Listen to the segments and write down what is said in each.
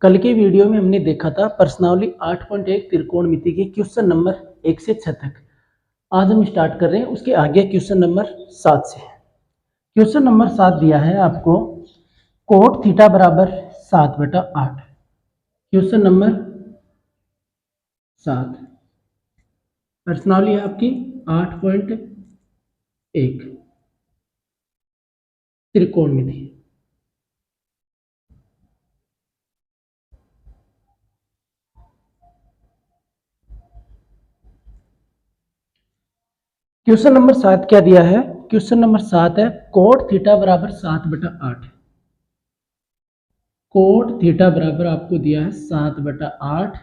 कल के वीडियो में हमने देखा था प्रश्नावली 8.1 त्रिकोणमिति के क्वेश्चन नंबर 1 से 6 तक। आज हम स्टार्ट कर रहे हैं उसके आगे क्वेश्चन नंबर 7 से। क्वेश्चन नंबर 7 दिया है आपको कोट थीटा बराबर 7/8। क्वेश्चन नंबर 7 प्रश्नावली है आपकी 8.1 त्रिकोणमिति। क्वेश्चन नंबर 7 क्या दिया है? क्वेश्चन नंबर 7 है कोट थीटा बराबर 7/8। कोट थीटा बराबर आपको दिया है 7/8।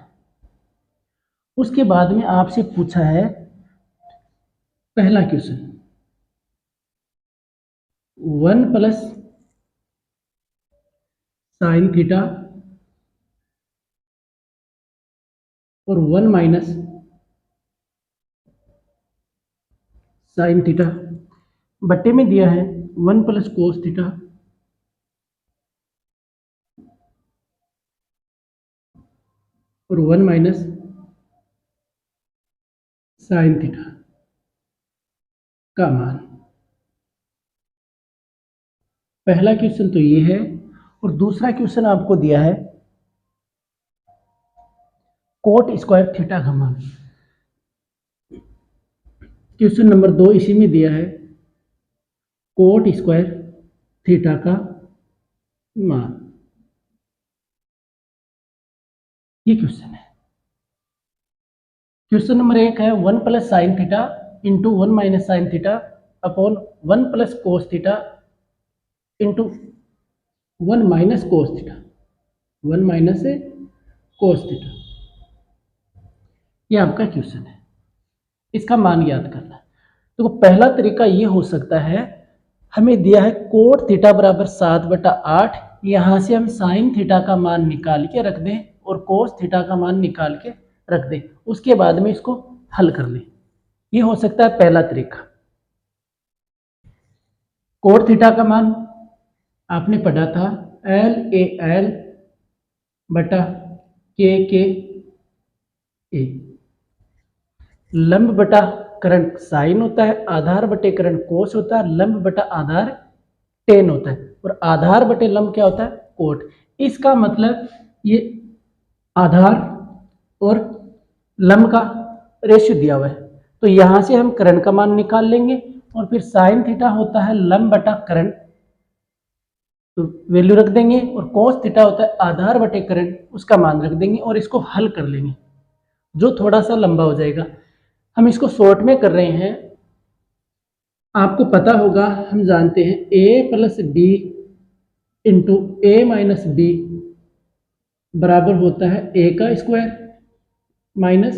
उसके बाद में आपसे पूछा है पहला क्वेश्चन 1 प्लस साइन थीटा और 1 माइनस साइन थीटा बट्टे में दिया है 1 प्लस कोस थीटा और 1 माइनस साइन थीटा का मान। पहला क्वेश्चन तो ये है और दूसरा क्वेश्चन आपको दिया है कोट स्क्वायर थीटा का मान। क्वेश्चन नंबर 2 इसी में दिया है कोट स्क्वायर थीटा का मान। ये क्वेश्चन है। क्वेश्चन नंबर 1 है 1 plus sine theta into 1 minus sine theta upon 1 plus cos theta into 1 minus cos theta 1 minus cos theta. ये आपका क्वेश्चन है, इसका मान याद करना है। तो पहला तरीका ये हो सकता है, हमें दिया है कोट थीटा बराबर 7/8, यहाँ से हम साइन थीटा का मान निकाल के रख दें और कोस थीटा का मान निकाल के रख दें, उसके बाद में इसको हल कर लें। ये हो सकता है पहला तरीका। कोट थीटा का मान आपने पढ़ा था LAL बटा KKA। लंब बटा करंट साइन होता है, आधार बटे करंट कोस होता है, लंब बटा आधार टेन होता है और आधार बटे लंब क्या होता है? कोट। इसका मतलब ये आधार और लंब का रेशियो दिया हुआ है, तो यहां से हम करंट का मान निकाल लेंगे और फिर साइन थीटा होता है लंब बटा करंट, तो वैल्यू रख देंगे और कोस थीटा होता है आधार बटे करंट, उसका मान रख देंगे और इसको हल कर लेंगे, जो थोड़ा सा लंबा हो जाएगा। हम इसको शॉर्ट में कर रहे हैं। आपको पता होगा, हम जानते हैं a plus B into A minus B बराबर होता है a का स्क्वायर माइनस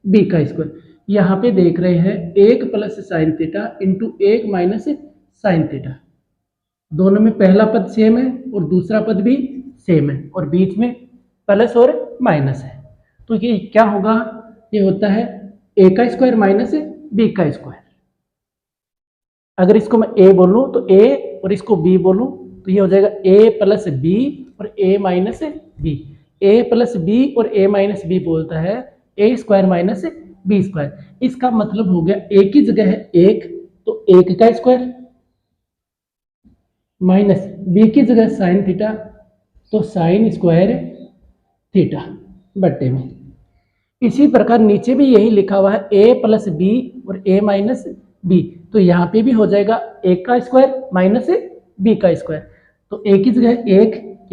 b का स्क्वायर। यहाँ पे देख रहे हैं 1 plus sine theta into 1 minus sine theta, दोनों में पहला पद सेम है और दूसरा पद भी सेम है और बीच में प्लस और माइनस है, तो ये क्या होगा? ये होता है a का स्क्वायर माइनस b का स्क्वायर। अगर इसको मैं a बोलूं तो a और इसको b बोलूं तो ये हो जाएगा a प्लस बी और a minus B. a plus B और a माइनस बी बोलता है a square minus B square. इसका मतलब हो गया a की जगह है 1 तो 1 का स्क्वायर माइनस b की जगह साइन थीटा तो साइन स्क्वायर थीटा बट्टे में। इसी प्रकार नीचे भी यही लिखा हुआ है a प्लस बी और a माइनस बी, तो यहाँ पे भी हो जाएगा 1 का स्क्वायर माइनस b का स्क्वायर, तो a की जगह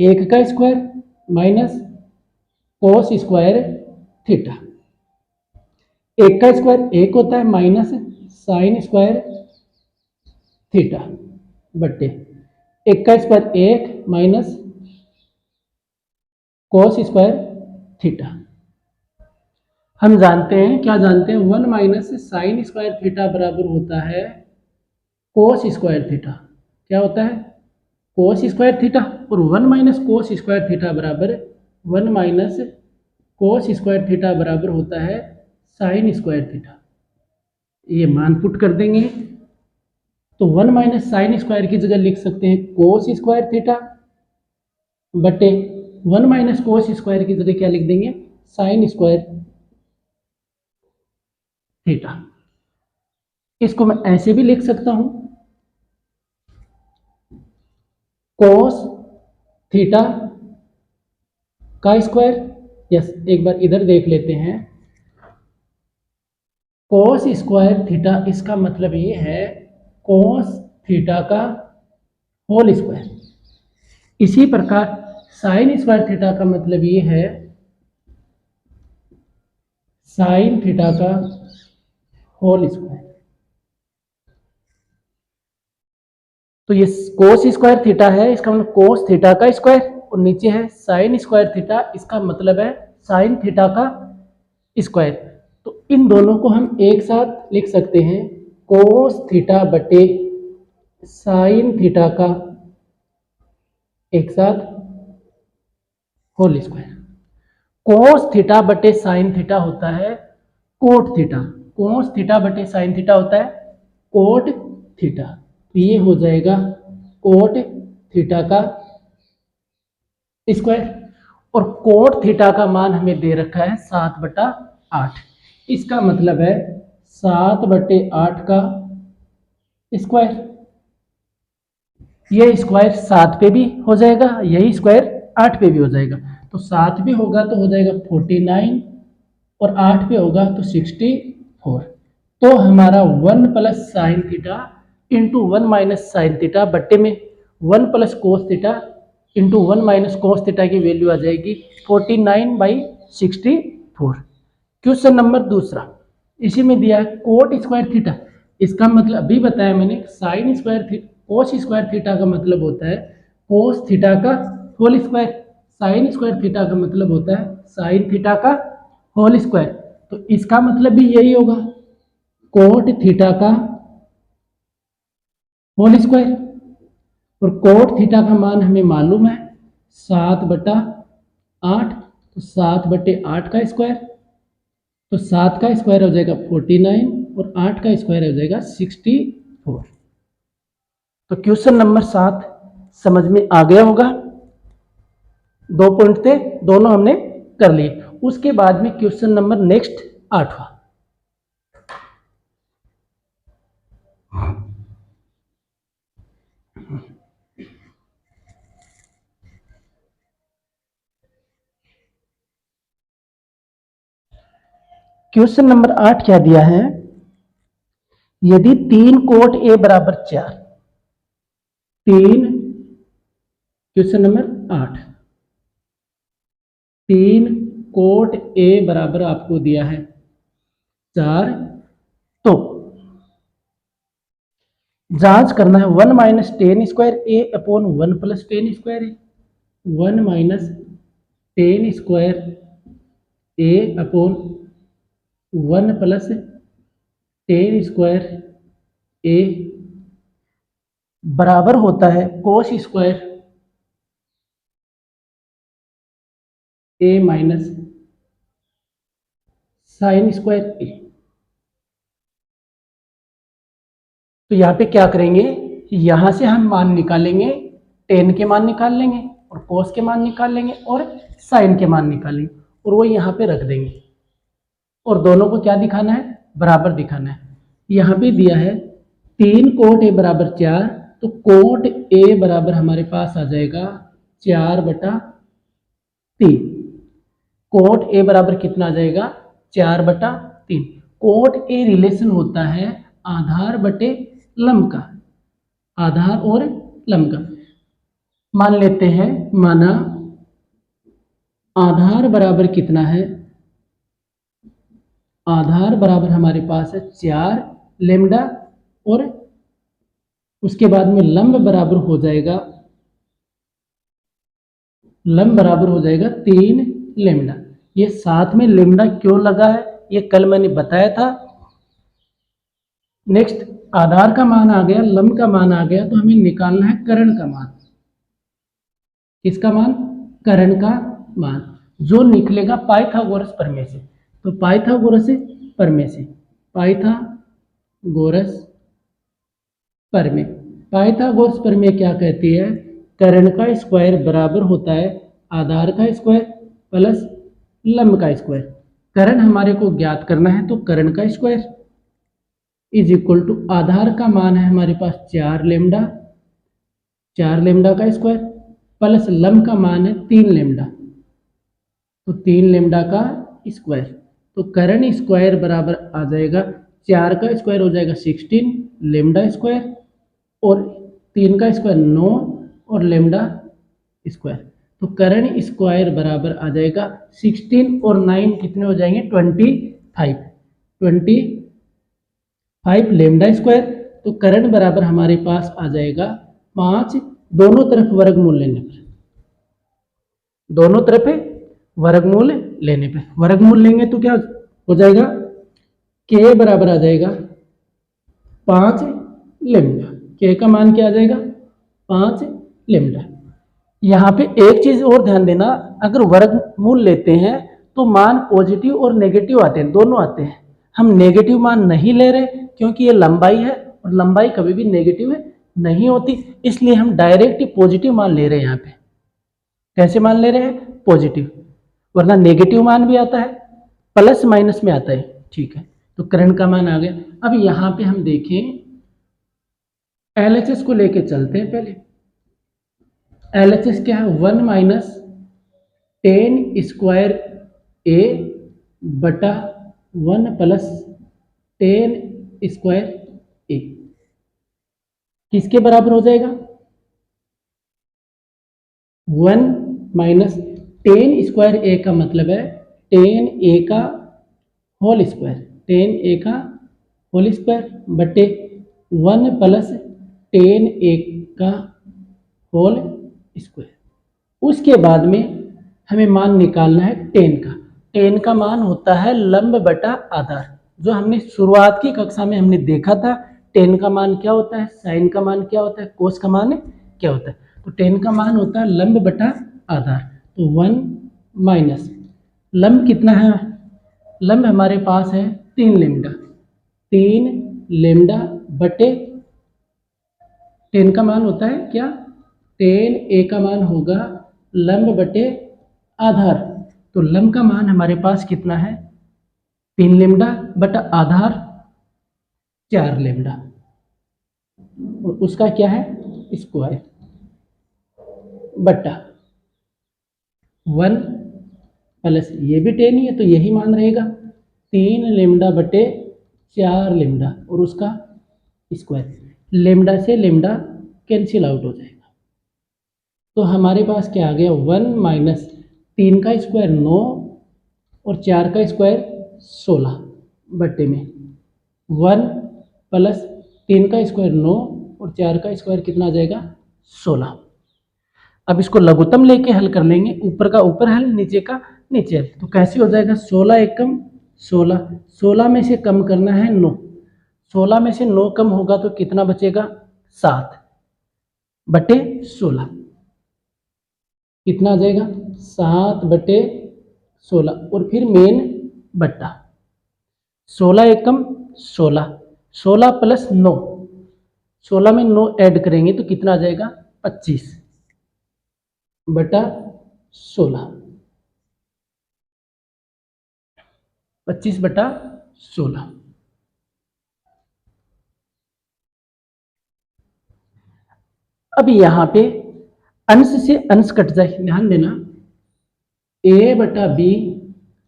1 का square minus cos square theta. 1 का स्क्वायर 1 होता है माइनस साइन स्क्वायर थीटा बट्टे 1 का square 1 minus cos square theta. हम जानते हैं, क्या जानते हैं? 1 माइनस साइन स्क्वायर थीटा बराबर होता है कोस स्क्वायर थीटा। क्या होता है? कोस स्क्वायर थीटा। और 1 माइनस कोस स्क्वायर थीटा बराबर 1 माइनस कोस स्क्वायर थीटा बराबर होता है साइन स्क्वायर थीटा। ये मान पुट कर देंगे तो 1 माइनस साइन स्क्वायर की जगह लिख सकते हैं कोस स्क्वायर थीटा बटे 1 माइनस कोस स्क्वायर की जगह क्या लिख देंगे, साइन स्क्वायर थीटा। इसको मैं ऐसे भी लिख सकता हूं, कोस थीटा का स्क्वायर। यस, एक बार इधर देख लेते हैं, कोस स्क्वायर थीटा, इसका मतलब ये है कोस थीटा का होल स्क्वायर। इसी प्रकार साइन स्क्वायर थीटा का मतलब ये है साइन थीटा का होल स्क्वायर। तो ये कोस स्क्वायर थीटा है, इसका मतलब कोस थीटा का स्क्वायर, और नीचे है साइन स्क्वायर थीटा, इसका मतलब है साइन थीटा का स्क्वायर। तो इन दोनों को हम एक साथ लिख सकते हैं, कोस थीटा बटे साइन थीटा का एक साथ होल स्क्वायर। कोस थीटा बटे साइन थीटा होता है कोट थीटा, कोस थीटा बटे साइन थीटा होता है कोट थीटा। तो ये हो जाएगा कोट थीटा का स्क्वायर, और कोट थीटा का मान हमें दे रखा है 7/8। इसका मतलब है 7/8 का स्क्वायर। ये स्क्वायर 7 पे भी हो जाएगा, यही स्क्वायर 8 पे भी हो जाएगा। तो 7 पे होगा तो हो जाएगा 49, और 8 पे होगा तो 64। तो हमारा 1 plus sine theta into 1 minus sine theta बट्टे में 1 plus cos theta into 1 minus cos theta की वैल्यू आ जाएगी 49/64। क्वेश्चन नंबर दूसरा, इसी में दिया है कोट स्क्वायर थीटा। इसका मतलब अभी बताया मैंने, sine square theta cos square theta का मतलब होता है कोस थीटा का whole square, sine square theta का मतलब होता है साइन थीटा का होल स्क्वायर। तो इसका मतलब भी यही होगा, कोट थीटा का होल स्क्वायर। और कोट थीटा का मान हमें मालूम है 7/8, तो 7/8 का स्क्वायर, तो 7 का स्क्वायर हो जाएगा 49, और 8 का स्क्वायर हो जाएगा 64। तो क्वेश्चन नंबर 7 समझ में आ गया होगा। 2 पॉइंट थे, दोनों हमने कर लिए। उसके बाद में क्वेश्चन नंबर नेक्स्ट 8वां। क्वेश्चन नंबर 8 क्या दिया है, यदि 3 कोट ए बराबर 4, 3 क्वेश्चन नंबर 8, 3 कोट ए बराबर आपको दिया है 4, तो जांच करना है 1 माइनस टेन स्क्वायर ए अपॉन 1 प्लस टेन स्क्वायर ए, 1 माइनस टेन स्क्वायर ए अपॉन 1 प्लस टेन स्क्वायर ए बराबर होता है कोस स्क्वायर ए माइनस साइन स्क्वायर ए। तो यहाँ पे क्या करेंगे, यहाँ से हम मान निकालेंगे, टेन के मान निकाल लेंगे और कोस के मान निकाल लेंगे और साइन के मान निकालेंगे, और वो यहाँ पे रख देंगे, और दोनों को क्या दिखाना है, बराबर दिखाना है। यहाँ पे दिया है 3 कोट ए बराबर 4, तो कोट ए बराबर हमारे पास आ जाएगा 4/3। कोट ए बराबर कितना आ जाएगा, 4/3। कोट ए रिलेशन होता है आधार बटे लंब का, आधार और लंब का। मान लेते हैं, माना आधार बराबर कितना है, आधार बराबर हमारे पास है 4 लेमडा, और उसके बाद में लंब बराबर हो जाएगा, लंब बराबर हो जाएगा 3 लेमडा। ये साथ में लेमडा क्यों लगा है, ये कल मैंने बताया था। नेक्स्ट आधार का मान आ गया, लंब का मान आ गया, तो हमें निकालना है कर्ण का मान। किसका मान, कर्ण का मान, जो निकलेगा पाइथागोरस प्रमेय से। तो पाइथागोरस प्रमेय से, पाइथागोरस प्रमेय, पाइथागोरस प्रमेय क्या कहती है, कर्ण का स्क्वायर बराबर होता है आधार का स्क्वायर प्लस लंब का स्क्वायर। करण हमारे को ज्ञात करना है तो करण का स्क्वायर इज इक्वल टू आधार का मान है हमारे पास 4 लेमडा, 4 लेमडा का स्क्वायर प्लस लंब का मान है 3 लेमडा, तो 3 लेमडा का स्क्वायर। तो करण स्क्वायर बराबर आ जाएगा 4 का स्क्वायर हो जाएगा 16 लेमडा स्क्वायर और 3 का स्क्वायर 9 और लेमडा स्क्वायर। तो करण स्क्वायर बराबर आ जाएगा 16 और 9 कितने हो जाएंगे 25 लेमडा स्क्वायर। तो करण बराबर हमारे पास आ जाएगा 5, दोनों तरफ वर्गमूल लेने पर, दोनों तरफ वर्गमूल लेने पे, वर्गमूल लेंगे तो क्या हो जाएगा k बराबर आ जाएगा 5 लेमडा, k का मान क्या आ जाएगा 5 लेमडा। यहाँ पे एक चीज और ध्यान देना, अगर वर्गमूल लेते हैं तो मान पॉजिटिव और नेगेटिव आते हैं, दोनों आते हैं। हम नेगेटिव मान नहीं ले रहे क्योंकि ये लंबाई है और लंबाई कभी भी नेगेटिव नहीं होती, इसलिए हम डायरेक्ट पॉजिटिव मान ले रहे हैं। यहाँ पे कैसे मान ले रहे हैं पॉजिटिव, वरना नेगेटिव मान भी आता है, प्लस माइनस में आता है। ठीक है, तो करण का मान आ गया। अब यहाँ पे हम देखें LHS को लेके चलते हैं। पहले LHS क्या है 1 माइनस 10 स्क्वायर A बटा 1 प्लस 10 स्क्वायर A किसके बराबर हो जाएगा 1 माइनस 10 स्क्वायर A का मतलब है 10A का होल स्क्वायर, 10A का होल स्क्वायर बटे 1 प्लस 10A का होल स्क्वायर। उसके बाद में हमें मान निकालना है 10 का। 10 का मान होता है लंब बटा आधार, जो हमने शुरुआत की कक्षा में हमने देखा था। 10 का मान क्या होता है, साइन का मान क्या होता है, कोस का मान क्या होता है। तो 10 का मान होता है लंब बटा आधार। तो 1 माइनस लंब कितना है, लंब हमारे पास है 3 लेमडा, 3 लेमडा बटे 10 का मान होता है क्या 10A का मान होगा लंब बटे आधार। तो लंब का मान हमारे पास कितना है 3 लेमडा बटा आधार 4 लेमडा और उसका क्या है स्क्वायर बटा 1 प्लस ये भी 10 ही है तो यही मान रहेगा 3 लेमडा बटे 4 लेमडा और उसका स्क्वायर। लेमडा से लेमडा कैंसिल आउट हो जाएगा, तो हमारे पास क्या आ गया 1 माइनस 3 का स्क्वायर 9 और 4 का स्क्वायर 16 बटे में 1 प्लस 3 का स्क्वायर 9 और 4 का स्क्वायर कितना आ जाएगा 16। अब इसको लघुत्तम लेके हल कर लेंगे, ऊपर का ऊपर हल नीचे का नीचे हल। तो कैसे हो जाएगा 16 एकम 16, 16 में से कम करना है 9, 16 में से 9 कम होगा तो कितना बचेगा 7 बटे 16, कितना आ जाएगा 7 बटे 16 और फिर मेन बट्टा 16 एकम 16, 16 प्लस 9, 16 में 9 ऐड करेंगे तो कितना आ जाएगा 25 बटा 16, 25 बटा 16। अब यहाँ पे अंश से अंश कट जाए, ध्यान देना A बटा B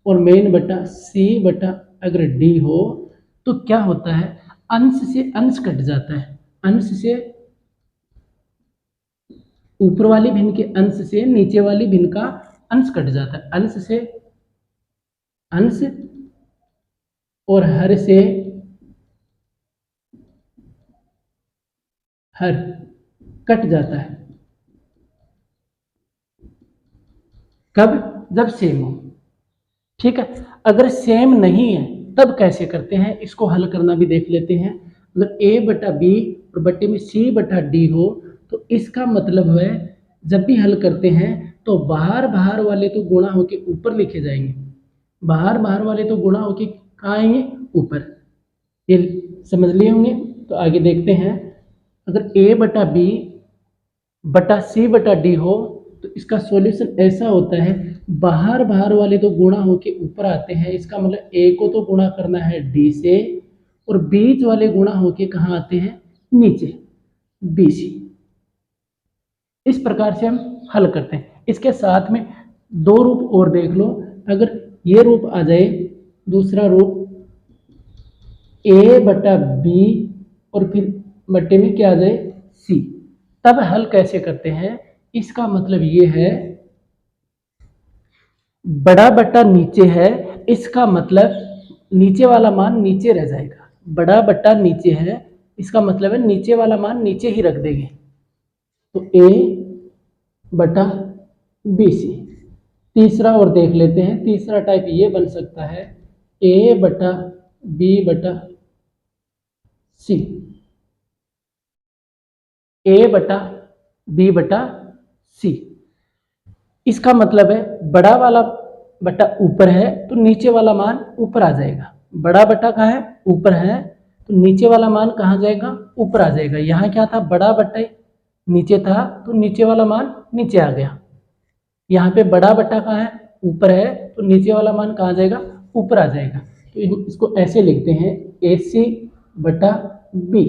और मेन बटा C बटा अगर D हो तो क्या होता है अंश से अंश कट जाता है, अंश से ऊपर वाली भिन्न के अंश से नीचे वाली भिन्न का अंश कट जाता है, अंश से अंश और हर से हर कट जाता है। कब, जब सेम हो। ठीक है, अगर सेम नहीं है तब कैसे करते हैं, इसको हल करना भी देख लेते हैं। अगर A बटा B और बट्टे में C बटा D हो तो इसका मतलब है जब भी हल करते हैं तो बाहर बाहर वाले तो गुणा होके ऊपर लिखे जाएंगे, बाहर बाहर वाले तो गुणा होके कहाँ आएंगे ऊपर, ये समझ लिए होंगे। तो आगे देखते हैं, अगर A बटा B बटा C बटा D हो तो इसका सॉल्यूशन ऐसा होता है, बाहर बाहर वाले तो गुणा होके ऊपर आते हैं, इसका मतलब ए को तो गुणा करना है डी से, और बीच वाले गुणा होके कहाँ आते हैं, नीचे, बी सी। इस प्रकार से हम हल करते हैं। इसके साथ में दो रूप और देख लो, अगर ये रूप आ जाए, दूसरा रूप ए बटा बी और फिर बट्टे में क्या आ जाए, सी, तब हल कैसे करते हैं, इसका मतलब ये है, बड़ा बट्टा नीचे है, इसका मतलब नीचे वाला मान नीचे रह जाएगा, बड़ा बट्टा नीचे है, इसका मतलब है नीचे वाला मान नीचे ही रख देंगे, तो ए बटा बी सी। तीसरा और देख लेते हैं, तीसरा टाइप ये बन सकता है, ए बटा बी बटा सी, ए बटा बी बटा सी। इसका मतलब है बड़ा वाला बटा ऊपर है तो नीचे वाला मान ऊपर आ जाएगा, बड़ा बटा कहाँ है, ऊपर है, तो नीचे वाला मान कहाँ जाएगा, ऊपर आ जाएगा। यहाँ क्या था, बड़ा बटा नीचे था तो नीचे वाला मान नीचे आ गया, यहाँ पे बड़ा बटा कहाँ है, ऊपर है, तो नीचे वाला मान कहाँ जाएगा, ऊपर आ जाएगा। तो इसको ऐसे लिखते हैं, ए सी बटा बी,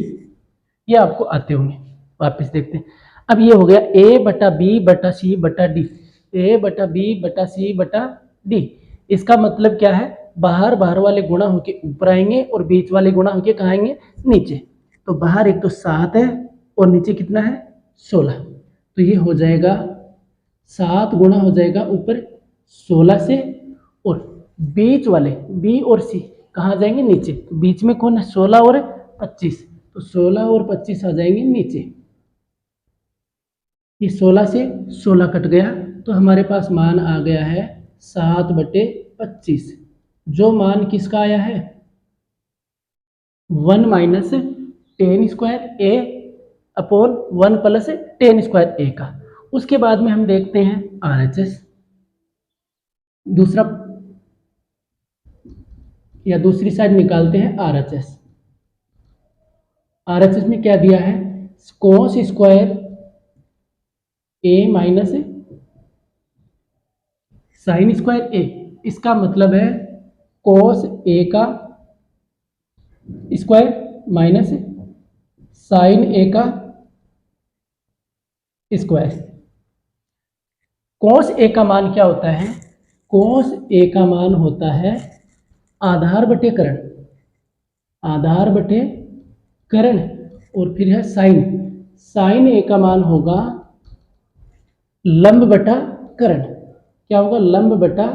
ये आपको आते होंगे। वापस देखते हैं, अब ये हो गया ए बटा बी बटा सी बटा डी, ए बटा बी बटा सी बटा डी। इसका मतलब क्या है, बाहर बाहर वाले गुणा होके ऊपर आएंगे और बीच वाले गुणा होके कहाँ आएंगे, नीचे। तो बाहर एक तो 7 है और नीचे कितना है, 16, तो ये हो जाएगा 7 गुणा हो जाएगा ऊपर 16 से, और बीच वाले बी और सी कहाँ जाएंगे, नीचे। तो बीच में कौन है, 16 और 25, तो 16 और 25 आ जाएंगे नीचे। ये 16 से 16 कट गया, तो हमारे पास मान आ गया है 7/25, जो मान किसका आया है, 1 माइनस 10 स्क्वायर ए अपॉन 1 प्लस 10 स्क्वायर ए का। उसके बाद में हम देखते हैं RHS, दूसरा या दूसरी साइड निकालते हैं RHS। RHS में क्या दिया है, कोस स्क्वायर ए माइनस साइन स्क्वायर ए, इसका मतलब है कोस ए का स्क्वायर माइनस साइन ए का स्क्वायर। कोस ए का मान क्या होता है, कोस ए का मान होता है आधार बटे करण, आधार बटे करण, और फिर है साइन, साइन ए का मान होगा लंब बटा करण, क्या होगा, लंब बटा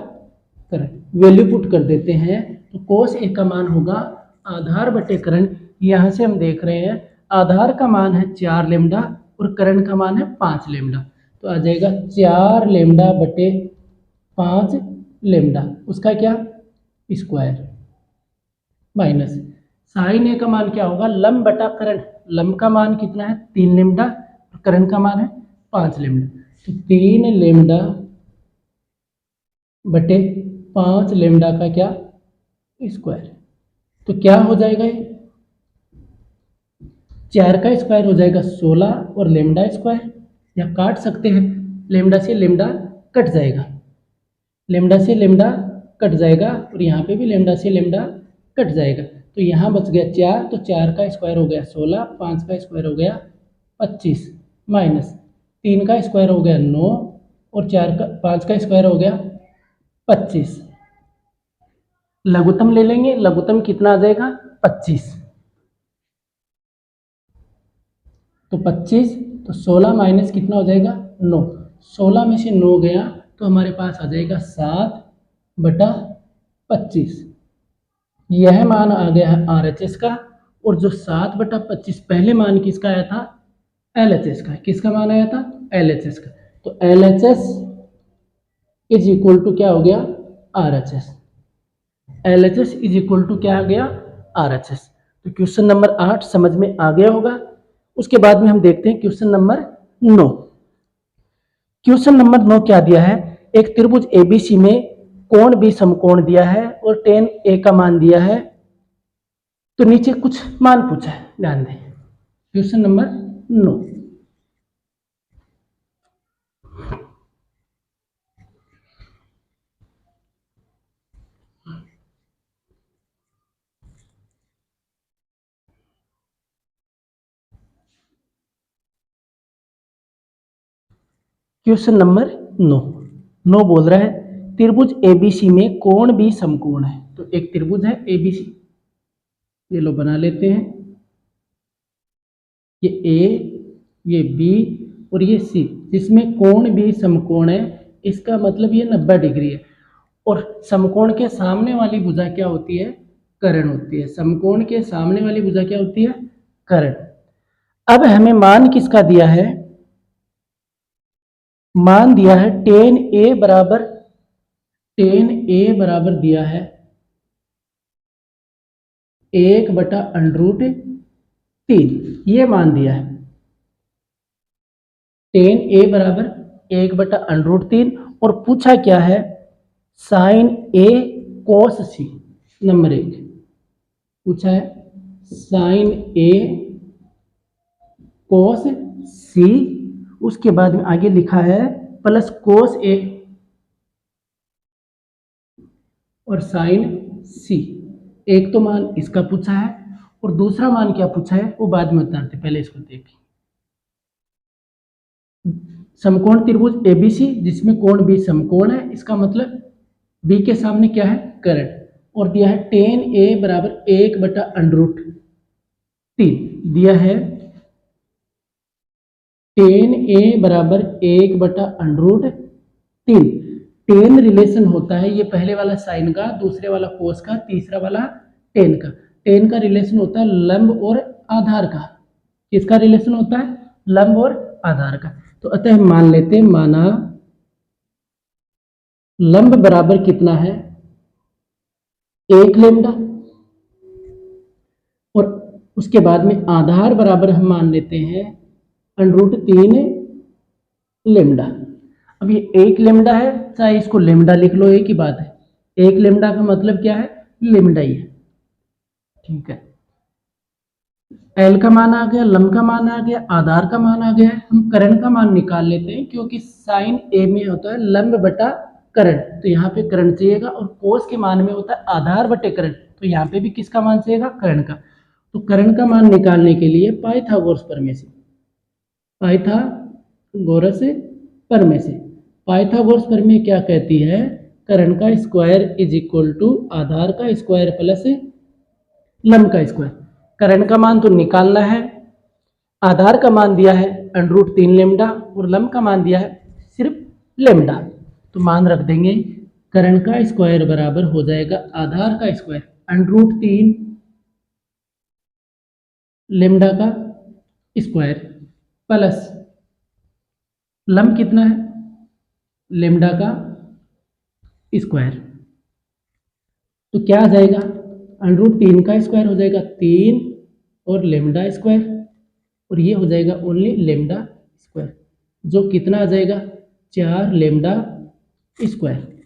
करण। वैल्यू पुट कर देते हैं, तो कोस ए का मान होगा आधार बटे करण। यहाँ से हम देख रहे हैं आधार का मान है 4 लेमडा और करण का मान है 5 लेमडा, तो आ जाएगा 4 लेमडा बटे 5 लेमडा, उसका क्या, स्क्वायर, माइनस साइन ए का मान क्या होगा, लंब बटा करण, लंब का मान कितना है 3 लेमडा और करण का मान है 5 लेमडा, तो 3 लेमडा बटे 5 लेमडा का क्या, स्क्वायर। तो क्या हो जाएगा, ये 4 का स्क्वायर हो जाएगा 16 और लेमडा स्क्वायर, या काट सकते हैं, लेमडा से लेमडा कट जाएगा, लेमडा से लेमडा कट जाएगा, और यहाँ पे भी लेमडा से लेमडा कट जाएगा, तो यहाँ बच गया 4, तो 4 का स्क्वायर हो गया 16, 5 का स्क्वायर हो गया 25, माइनस 3 का स्क्वायर हो गया 9 और 5 का स्क्वायर हो गया 25। लघुत्तम ले लेंगे, लघुत्तम कितना आ जाएगा, 25, तो 25, तो 16 माइनस कितना हो जाएगा 9, 16 में से 9 गया तो हमारे पास आ जाएगा 7/25। यह मान आ गया है RHS का, और जो 7/25 पहले मान किसका आया था, LHS का। किसका मान आया था, LHS का। तो LHS इज इक्वल टू क्या हो गया, RHS। LHS is equal to क्या आ गया, RHS। तो क्वेश्चन नंबर 8 समझ में आ गया होगा। उसके बाद में हम देखते हैं क्वेश्चन नंबर 9। क्वेश्चन नंबर 9 क्या दिया है, एक त्रिभुज ABC में कोण B समकोण दिया है और tan A का मान दिया है, तो नीचे कुछ मान पूछा है, ध्यान दें। क्वेश्चन नंबर 9, क्वेश्चन नंबर 9 बोल रहा है त्रिभुज एबीसी में कोण भी समकोण है। तो एक त्रिभुज है एबीसी, ये लो बना लेते हैं, ये ए, ये बी और ये सी, जिसमें कोण भी समकोण है। इसका मतलब ये 90 डिग्री है। और समकोण के सामने वाली भुजा क्या होती है? कर्ण होती है। समकोण के सामने वाली भुजा क्या होती है? कर्ण। अब हमें मान किसका दिया है? मान दिया है tan A बराबर दिया है 1/√3, ये मान दिया है। tan A बराबर 1/√3 और पूछा क्या है? sin A cos C। Number 1 पूछा है sin A cos C, उसके बाद में आगे लिखा है प्लस cos A और sin C। एक तो मान इसका पूछा है और दूसरा मान क्या पूछा है वो बाद में उतारते, पहले इसको देखिए। समकोण त्रिभुज एबीसी जिसमें कोण भी समकोण है, इसका मतलब बी के सामने क्या है? कर्ण। और दिया है tan A बराबर 1/√3 दिया है। tan A बराबर 1/√3। टेन रिलेशन होता है, ये पहले वाला साइन का, दूसरे वाला कोस का, तीसरा वाला टेन का। टेन का रिलेशन होता है लंब और आधार का। किसका रिलेशन होता है? लंब और आधार का। तो अतः मान लेते हैं, माना लंब बराबर कितना है? 1 लेमडा, और उसके बाद में आधार बराबर हम मान लेते हैं √3 लेमडा। अब ये 1 लेमडा है, चाहे इसको लेमडा लिख लो, एक ही बात है। 1 लेमडा का मतलब क्या है? लेमडा ही है। ठीक है, एल का मान आ गया, लंब का मान आ गया, आधार का मान आ गया। हम कर्ण का मान निकाल लेते हैं, क्योंकि साइन ए में होता है लंब बटा कर्ण, तो यहाँ पे कर्ण चाहिएगा। और कोस के मान में होता है आधार बटे कर्ण, तो यहाँ पे भी किसका मान चाहिएगा? कर्ण का। तो कर्ण का मान निकालने के लिए पाइथागोरस प्रमेय से, पाइथागोरस प्रमेय से, पाइथागोरस प्रमेय क्या कहती है? कर्ण का स्क्वायर इज इक्वल टू आधार का स्क्वायर प्लस लंब का स्क्वायर। कर्ण का मान तो निकालना है, आधार का मान दिया है √3 लेमडा और लंब का मान दिया है सिर्फ लेमडा। तो मान रख देंगे, कर्ण का स्क्वायर बराबर हो जाएगा आधार का स्क्वायर √3 लेमडा का स्क्वायर प्लस लंब कितना है? लेमडा का स्क्वायर। तो क्या आ जाएगा? √3 का स्क्वायर हो जाएगा 3 और लेमडा स्क्वायर, और ये हो जाएगा ओनली लेमडा स्क्वायर, जो कितना आ जाएगा? 4 लेमडा स्क्वायर।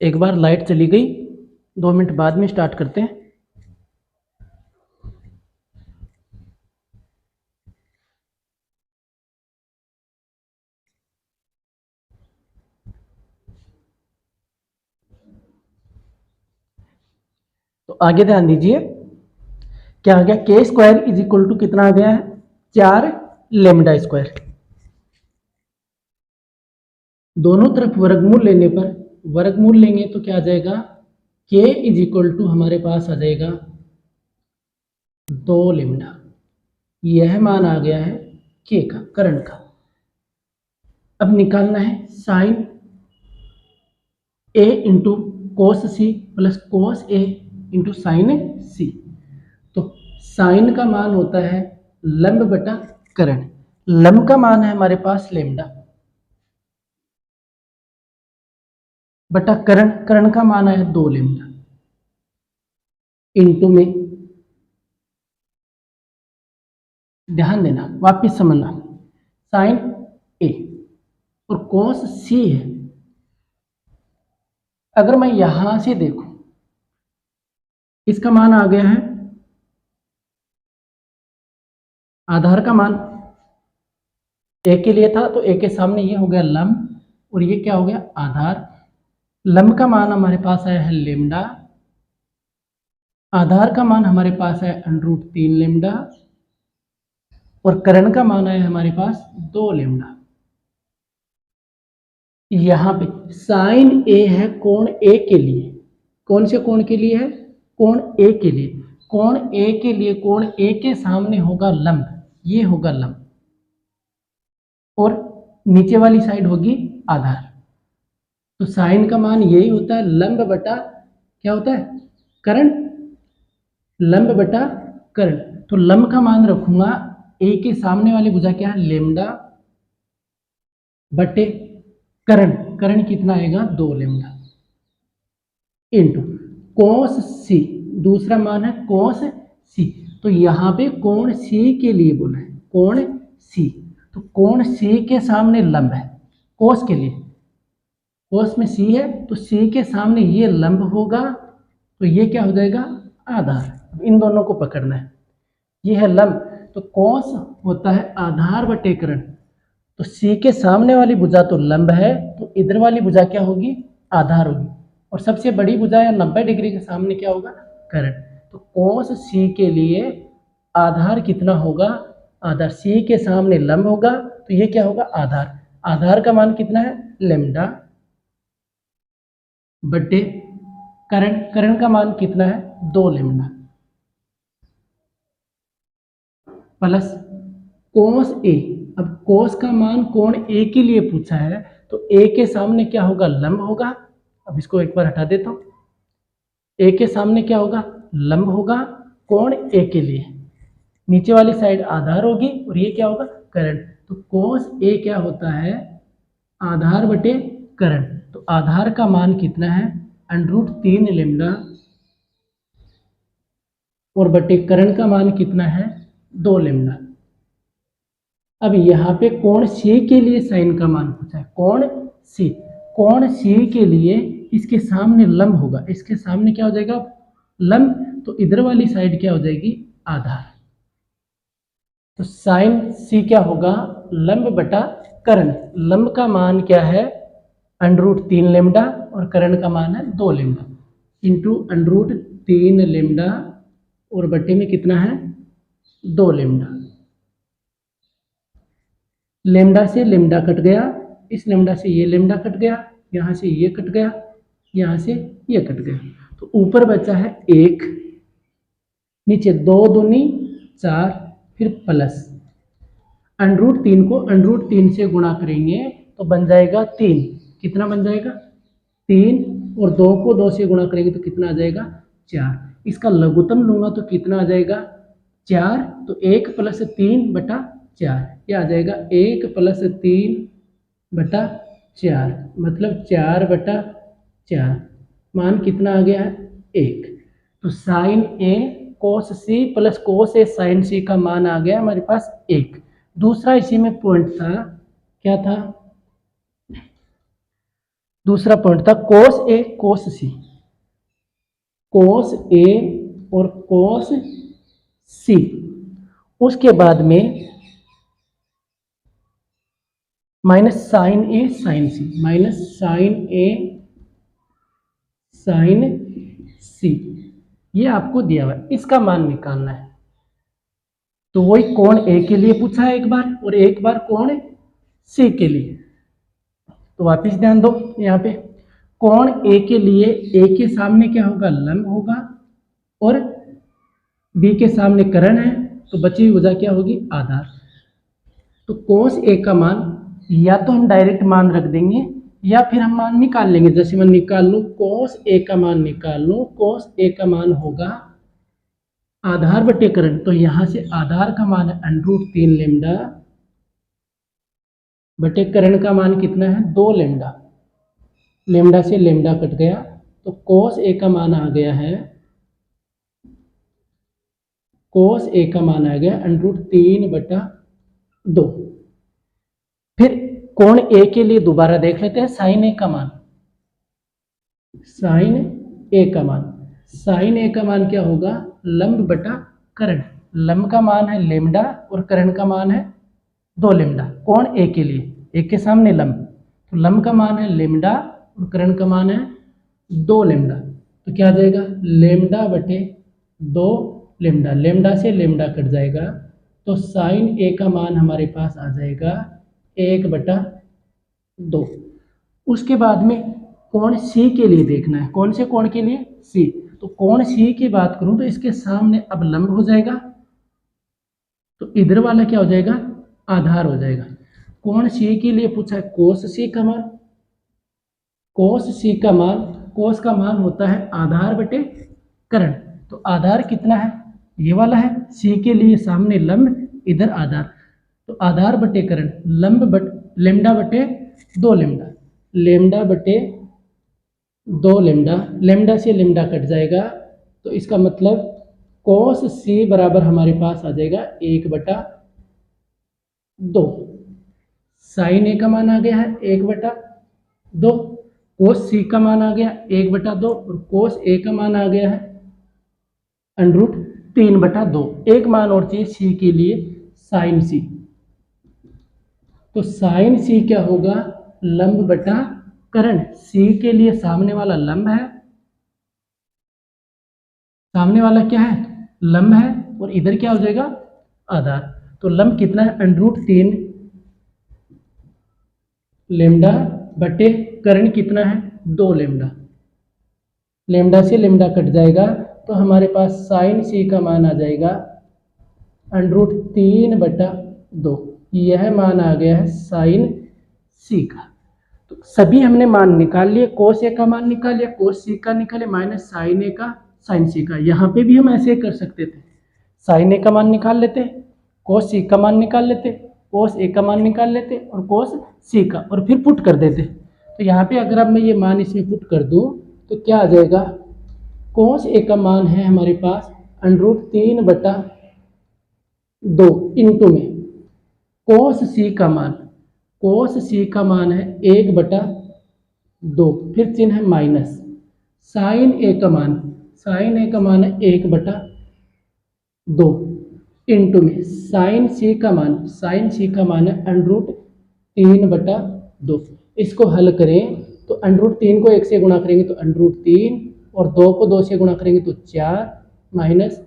एक बार लाइट चली गई, 2 मिनट बाद में स्टार्ट करते हैं। तो आगे ध्यान दीजिए, क्या आ गया? के स्क्वायर इज इक्वल टू कितना आ गया है? 4 लेमडा स्क्वायर। दोनों तरफ वर्गमूल लेने पर, वर्गमूल लेंगे तो क्या आ जाएगा? के इज इक्वल टू हमारे पास आ जाएगा 2 लेमडा। यह मान आ गया है के का, कर्ण का। अब निकालना है sine A into cos C plus cos A into sine C. तो साइन का मान होता है लंब बटा कर्ण, लंब का मान है हमारे पास लेमडा बटा कर्ण, कर्ण का मान है 2 लेमडा इंटू में, ध्यान देना, वापिस समझना, साइन ए और कोस सी है। अगर मैं यहां से देखूं, इसका मान आ गया है आधार का मान ए के लिए था, तो ए के सामने ये हो गया लंब और ये क्या हो गया? आधार। लंब का मान हमारे पास आया है लेमडा, आधार का मान हमारे पास है √3 लेमडा और कर्ण का मान है हमारे पास 2 लेमडा। यहाँ पे साइन ए है कोण ए के लिए, कौन से कोण के लिए है, कोण ए के लिए, कोण ए के लिए कोण ए के सामने होगा लंब, ये होगा लंब, और नीचे वाली साइड होगी आधार। तो साइन का मान यही होता है, लंब बटा क्या होता है, कर्ण, लंब बटा कर्ण। तो लंब का मान रखूंगा, ए के सामने वाली भुजा क्या है, लेमडा बटे कर्ण, कर्ण कितना आएगा 2 लेमडा, इंटू कोस सी, दूसरा मान है कोस सी। तो यहाँ पे कोण सी के लिए बोला है, कोण सी, तो कोण सी के सामने लंब है, कोस के लिए, कोस में सी है तो सी के सामने ये लंब होगा, तो ये क्या हो जाएगा, आधार। इन दोनों को पकड़ना है, ये है लंब, तो कोस होता है आधार बटे कर्ण। तो सी के सामने वाली भुजा तो लंब है, तो इधर वाली भुजा क्या होगी, आधार होगी, और सबसे बड़ी भुजा या 90 डिग्री के सामने क्या होगा, कर्ण। तो कोस सी के लिए आधार कितना होगा, आधार सी के सामने लंब होगा, तो ये क्या होगा, आधार। आधार का मान कितना है, लेमडा बटे कर्ण, कर्ण का मान कितना है, 2 लेमडा, प्लस कोस ए। अब कोस का मान कोण ए के लिए पूछा है, तो ए के सामने क्या होगा, लंब होगा। अब इसको एक बार हटा देता हूं, ए के सामने क्या होगा, लंब होगा कोण ए के लिए, नीचे वाली साइड आधार होगी, और ये क्या होगा, कर्ण। तो कोस ए क्या होता है, आधार बटे कर्ण। तो आधार का मान कितना है, √3 लेमडा, और बटे कर्ण का मान कितना है, 2 लेमडा। अब यहाँ पे कोण सी के लिए साइन का मान पूछा है, कोण सी, कोण सी के लिए इसके सामने लंब होगा, इसके सामने क्या हो जाएगा, लंब, तो इधर वाली साइड क्या हो जाएगी, आधार। तो साइन सी क्या होगा, लंब बटा कर्ण। लंब का मान क्या है, √3 लेमडा, और कर्ण का मान है 2 लेमडा, इंटू √3 लेमडा, और बटे में कितना है, 2 लेमडा। लेमडा से लेमडा कट गया, इस लेमडा से ये लेमडा कट गया, यहाँ से ये कट गया, यहाँ से ये कट गया, तो ऊपर बचा है 1, नीचे 2 दूनी 4, फिर प्लस √3 को √3 से गुणा करेंगे तो बन जाएगा 3, कितना बन जाएगा 3, और 2 को 2 से गुणा करेंगे तो कितना आ जाएगा 4। इसका लघुत्तम लूंगा तो कितना आ जाएगा 4, तो 1 + 3 बटा 4, यह आ जाएगा 1 + 3 बटा 4, मतलब 4 बटा 4, मान कितना आ गया है 1। तो साइन ए कोस सी प्लस कोस ए साइन सी का मान आ गया हमारे पास 1। दूसरा इसी में पॉइंट था, क्या था, दूसरा पॉइंट था कोस ए कोस सी, कोस ए और कोस सी, उसके बाद में माइनस साइन ए साइन सी, माइनस साइन ए साइन सी, ये आपको दिया हुआ है, इसका मान निकालना है। तो वही कोण ए के लिए पूछा है एक बार, और एक बार कोण सी के लिए। तो वापिस ध्यान दो, यहाँ पे कोण ए के लिए ए के सामने क्या होगा, लंब होगा, और बी के सामने कर्ण है, तो बची हुई भुजा क्या होगी, आधार। तो कोस ए का मान या तो हम डायरेक्ट मान रख देंगे, या फिर हम मान निकाल लेंगे। जैसे मैं निकाल लूँ, कोस ए का मान निकाल लूँ, कोस ए का मान होगा आधार बटे कर्ण, तो यहाँ से आधार का मान है √3 लेमडा, बटे कर्ण का मान कितना है 2 लेमडा, लेमडा से लेमडा कट गया, तो कोस ए का मान आ गया है, कोस ए का मान आ गया √3 बटा 2। फिर कोण ए के लिए दोबारा देख लेते हैं साइन ए का मान, साइन ए का मान, साइन ए का मान क्या होगा, लंब बटा कर्ण। लंब का मान है लेमडा और कर्ण का मान है 2 लेमडा, कोण ए के लिए, ए के सामने लंब, तो लंब का मान है लेमडा और कर्ण का मान है 2 लेमडा, तो क्या आ जाएगा लेमडा बटे 2 लेमडा, लेमडा से लेमडा कट जाएगा, तो साइन ए का मान हमारे पास आ जाएगा 1/2। उसके बाद में कोण सी के लिए देखना है। कौन से कोण के लिए? सी। तो कोण सी की बात करूं तो इसके सामने अब लंब हो जाएगा, तो इधर वाला क्या हो जाएगा? आधार हो जाएगा। कोण सी के लिए पूछा है कोस सी का मान। कोस सी का मान, कोस का मान होता है आधार बटे कर्ण। तो आधार कितना है? ये वाला है। सी के लिए सामने लंब, इधर आधार। तो आधार बटे कर्ण, लंब बट लेमडा बटे 2 लेमडा, लेमडा बटे 2 लेमडा, लेमडा से लेमडा कट जाएगा। तो इसका मतलब कोस सी बराबर हमारे पास आ जाएगा 1/2। साइन ए का मान आ गया है 1/2, कोस सी का मान आ गया 1/2 और कोस ए का मान आ गया है √3/2। एक मान और चाहिए सी के लिए, साइन सी। तो साइन सी क्या होगा? लंब बटा कर्ण। सी के लिए सामने वाला लंब है, सामने वाला क्या है? लंब है, और इधर क्या हो जाएगा? आधार। तो लंब कितना है? √3 लेमडा बटे कर्ण कितना है? 2 लेमडा। लेमडा से लेमडा कट जाएगा, तो हमारे पास साइन सी का मान आ जाएगा √3/2। यह मान आ गया है साइन सी का। तो सभी हमने मान निकाल लिए। कोस ए का मान निकाल लिया, कोस सी का निकाले, माइनस साइन ए का, साइन सी का। यहाँ पे भी हम ऐसे कर सकते थे, साइन ए का मान निकाल लेते, कोस सी का मान निकाल लेते, कोस ए का मान निकाल लेते और कोस सी का, और फिर पुट कर देते। तो यहाँ पे अगर अब मैं ये मान इसमें पुट कर दूँ तो क्या आ जाएगा? कोस ए का मान है हमारे पास √3/2 इंटू में कोस सी का मान, कोस सी का मान है 1/2, फिर चिन्ह है माइनस। साइन ए का मान, साइन ए का मान है 1/2 इंटू में साइन सी का मान, साइन सी का मान है √3/2। इसको हल करें तो √3 को 1 से गुणा करेंगे तो √3, और 2 को 2 से गुणा करेंगे तो 4, माइनस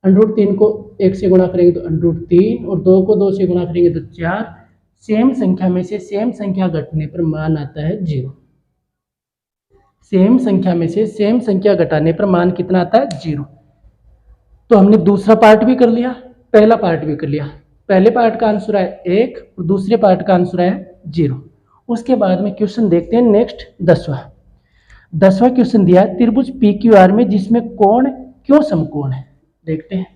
√3 को 1 से गुणा करेंगे तो √3, और 2 को 2 से गुणा करेंगे तो 4। सेम संख्या में से सेम संख्या घटने पर मान आता है 0। सेम संख्या में से सेम संख्या घटाने पर मान कितना आता है? 0। तो हमने दूसरा पार्ट भी कर लिया, पहला पार्ट भी कर लिया। पहले पार्ट का आंसर है 1 और दूसरे पार्ट का आंसर है 0। उसके बाद में क्वेश्चन देखते हैं नेक्स्ट 10वां क्वेश्चन दिया है त्रिभुज PQR में जिसमें कोण क्यों समकोण है। देखते हैं।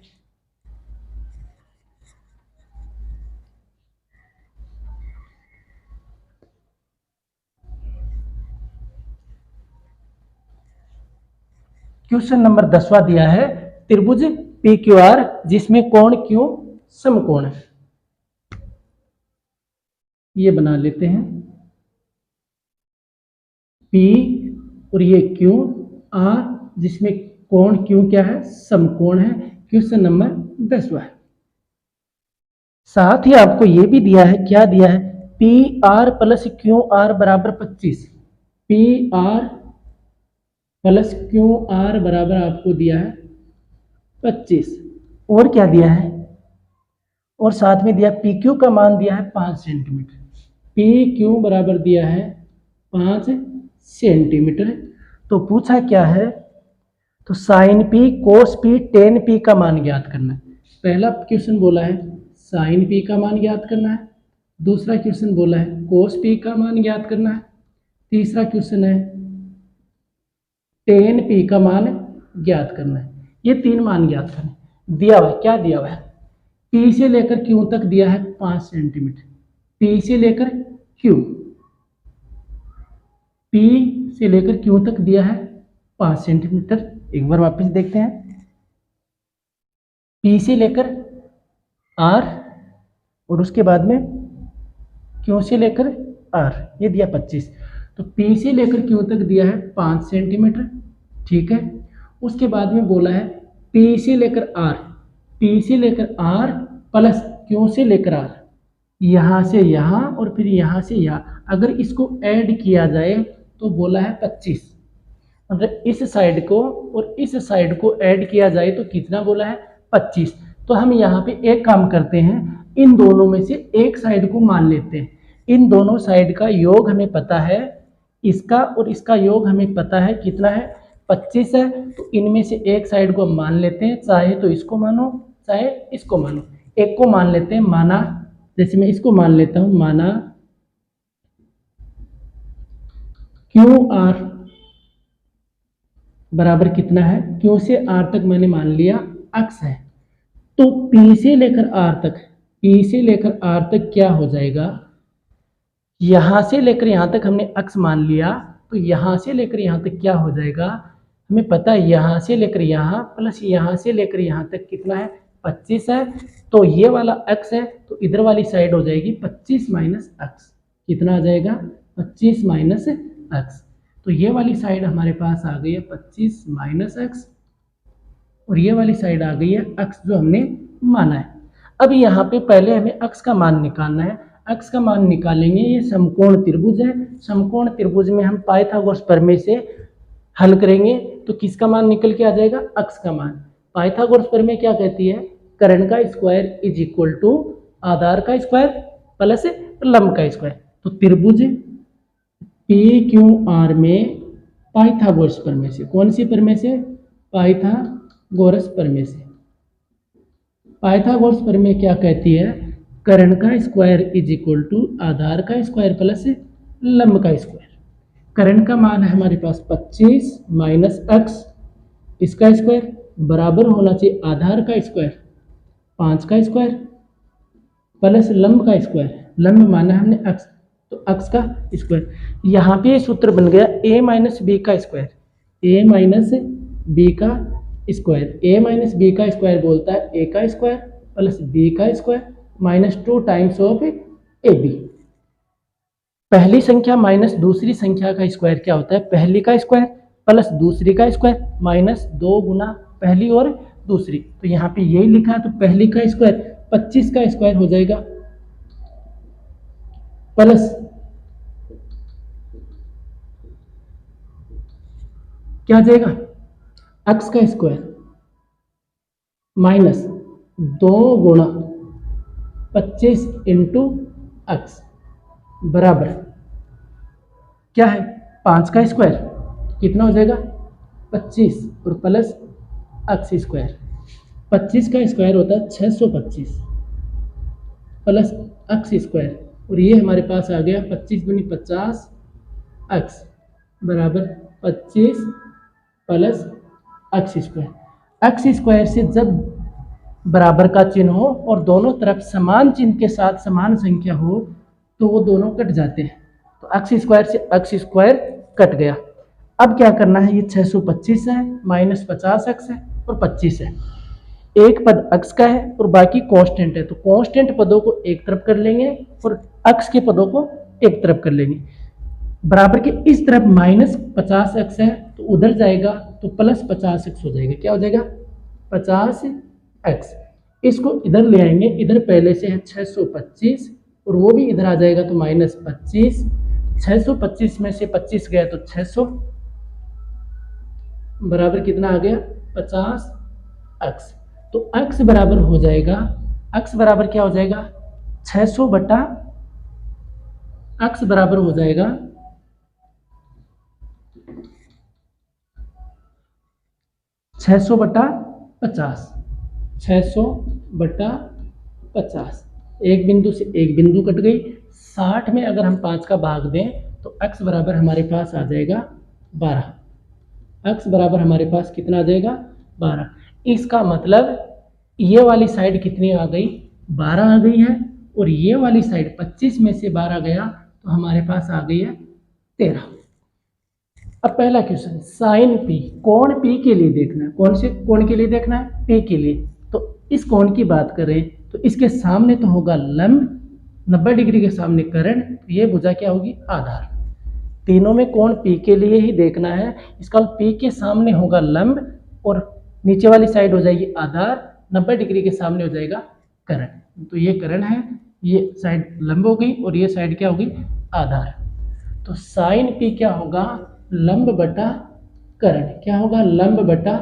क्वेश्चन नंबर 10वां दिया है त्रिभुज PQR जिसमें कोण क्यों समकोण है। ये बना लेते हैं P और ये Q R जिसमें कोण क्यों क्या है? समकोण है। क्वेश्चन नंबर 10वां है। साथ ही आपको ये भी दिया है, क्या दिया है? PR + QR बराबर 25। PR + QR बराबर आपको दिया है 25। और क्या दिया है? और साथ में दिया PQ का मान दिया है 5 सेंटीमीटर। PQ बराबर दिया है 5 सेंटीमीटर। तो पूछा क्या है? तो साइन P, कोस P, टेन P का मान ज्ञात करना है। पहला क्वेश्चन बोला है साइन P का मान ज्ञात करना है, दूसरा क्वेश्चन बोला है कोस P का मान ज्ञात करना है, तीसरा क्वेश्चन है टेन P का मान ज्ञात करना है। ये 3 मान ज्ञात करने दिया हुआ है। क्या दिया हुआ है? P से लेकर Q तक दिया है 5 सेंटीमीटर। P से लेकर Q, P से लेकर Q तक दिया है 5 सेंटीमीटर। एक बार वापस देखते हैं। P से लेकर R और उसके बाद में Q से लेकर R, ये दिया 25। तो P से लेकर Q तक दिया है 5 सेंटीमीटर, ठीक है। उसके बाद में बोला है P से लेकर R, P से लेकर R प्लस Q से लेकर R, यहाँ से यहाँ और फिर यहाँ से यहाँ, अगर इसको ऐड किया जाए तो बोला है 25। अगर इस साइड को और इस साइड को ऐड किया जाए तो कितना बोला है? 25। तो हम यहाँ पे एक काम करते हैं, इन दोनों में से एक साइड को मान लेते हैं। इन दोनों साइड का योग हमें पता है इसका और इसका योग हमें पता है कितना है, 25 है। तो इनमें से एक साइड को हम मान लेते हैं, चाहे तो इसको मानो चाहे इसको मानो। एक को मान लेते हैं, माना, जैसे मैं इसको मान लेता हूं, माना क्यू आर बराबर कितना है, क्यू से आर तक मैंने मान लिया अक्स है। तो पी से लेकर आर तक, पी से लेकर आर तक क्या हो जाएगा, यहां से लेकर यहां तक हमने अक्स मान लिया, तो यहां से लेकर यहां तक क्या हो जाएगा, हमें पता है यहां से लेकर यहां प्लस यहां से लेकर यहां तक कितना है, 25 है। तो ये वाला अक्स है, तो इधर वाली साइड हो जाएगी 25 माइनस अक्स। कितना आ जाएगा, 25 माइनस अक्स। तो ये वाली साइड हमारे पास आ गई है 25 माइनस एक्स, और ये वाली साइड आ गई है अक्स जो हमने माना है। अब यहाँ पे पहले हमें अक्स का मान निकालना है। अक्स का मान निकालेंगे, ये समकोण त्रिभुज है, समकोण त्रिभुज में हम पाइथागोरस प्रमेय से हल करेंगे, तो किसका मान निकल के आ जाएगा, अक्स का मान। पाइथागोरस प्रमेय क्या कहती है, कर्ण का स्क्वायर इज इक्वल टू आधार का स्क्वायर प्लस लंब का स्क्वायर। तो त्रिभुज पी क्यू आर में पाइथागोरस प्रमेय से, कौन सी प्रमेय से, पाइथागोरस प्रमेय से। पाइथागोरस प्रमेय क्या कहती है, कर्ण का स्क्वायर इज इक्वल टू आधार का स्क्वायर प्लस लंब का स्क्वायर। कर्ण का मान है हमारे पास 25 माइनस एक्स, इसका स्क्वायर बराबर होना चाहिए आधार का स्क्वायर 5 का स्क्वायर प्लस लंब का स्क्वायर। लंब माना हमने एक्स, तो एक्स का स्क्वायर। यहाँ पे सूत्र बन गया a माइनस बी का स्क्वायर, a माइनस बी का स्क्वायर। a माइनस बी का स्क्वायर बोलता है a का स्क्वायर प्लस b का square minus 2 times of ab। पहली संख्या माइनस दूसरी संख्या का स्क्वायर क्या होता है, पहली का स्क्वायर प्लस दूसरी का स्क्वायर माइनस 2 गुना पहली और दूसरी। तो यहाँ पे यही लिखा है, तो पहली का स्क्वायर 25 का स्क्वायर हो जाएगा प्लस क्या आ जाएगा, एक्स का स्क्वायर माइनस 2 गुणा 25 इंटू एक्स बराबर क्या है, 5 का स्क्वायर कितना हो जाएगा 25 और प्लस एक्स स्क्वायर। 25 का स्क्वायर होता है 625 प्लस एक्स स्क्वायर, और ये हमारे पास आ गया 25 दूनी 50 एक्स बराबर 25 plus x square. X square से जब बराबर का चिन्ह हो और दोनों तरफ समान चिन्ह के साथ समान संख्या हो तो वो दोनों कट जाते हैं। तो एक्स स्क्वायर से एक्स स्क्वायर कट गया। अब क्या करना है, ये 625 है माइनस 50 एक्स है और 25 है। एक पद एक्स का है और बाकी कांस्टेंट है, तो कांस्टेंट पदों को एक तरफ कर लेंगे और एक्स के पदों को एक तरफ कर लेंगे। बराबर के इस तरफ माइनस 50 एक्स है तो उधर जाएगा तो प्लस 50 एक्स हो जाएगा। क्या हो जाएगा 50 एक्स। इसको इधर ले आएंगे, इधर पहले से है 625 और वो भी इधर आ जाएगा तो माइनस 25। 625 में से 25 गया तो 600 बराबर कितना आ गया 50 एक्स। तो एक्स बराबर हो जाएगा, एक्स बराबर क्या हो जाएगा 600 बटा एक्स बराबर हो जाएगा 600 बटा 50। 600 बटा 50, एक बिंदु से एक बिंदु कट गई। 60 में अगर हम 5 का भाग दें तो x बराबर हमारे पास आ जाएगा 12। x बराबर हमारे पास कितना आ जाएगा 12। इसका मतलब ये वाली साइड कितनी आ गई 12 आ गई है, और ये वाली साइड 25 में से 12 गया तो हमारे पास आ गई है 13। अब पहला क्वेश्चन, साइन पी, कोण पी के लिए देखना है। कौन से कोण के लिए देखना है, पी के लिए। तो इस कोण की बात करें तो इसके सामने तो होगा लंब, 90 डिग्री के सामने कर्ण, तो ये भुजा क्या होगी आधार। तीनों में कोण पी के लिए ही देखना है। इसका पी के सामने होगा लंब और नीचे वाली साइड हो जाएगी आधार, 90 डिग्री के सामने हो जाएगा कर्ण। तो ये कर्ण है, ये साइड लंब हो गई और ये साइड क्या होगी आधार। तो साइन पी क्या होगा लंब बटा कर्ण। क्या होगा लंब बटा